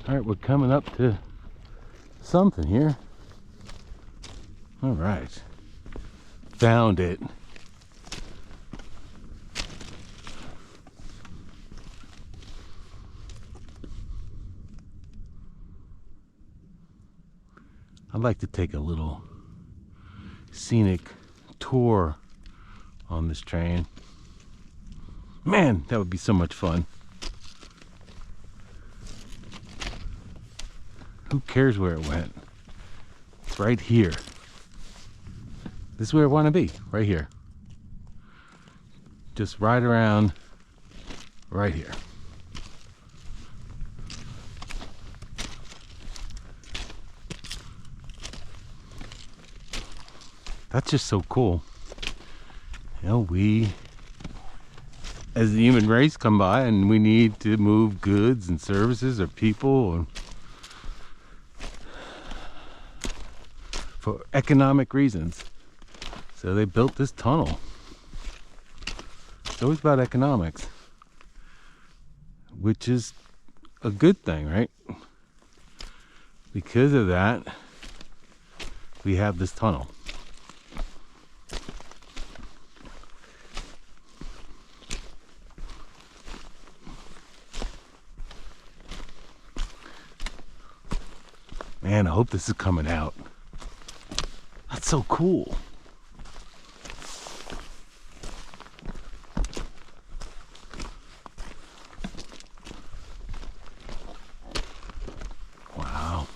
All right, we're coming up to something here. All right, found it. I'd like to take a little scenic tour on this train. Man, that would be so much fun. Who cares where it went? It's right here. This is where I want to be, right here. Just ride around right here. That's just so cool. You know, we as the human race come by and we need to move goods and services or people and for economic reasons. So they built this tunnel. It's always about economics, which is a good thing, right? Because of that, we have this tunnel. Man, I hope this is coming out. That's so cool. Wow.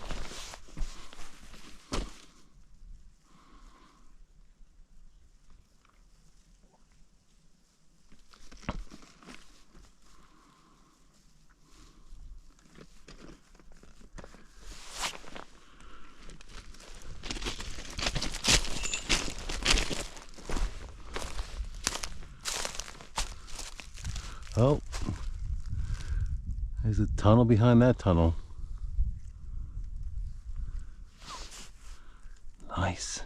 Oh, there's a tunnel behind that tunnel. Nice.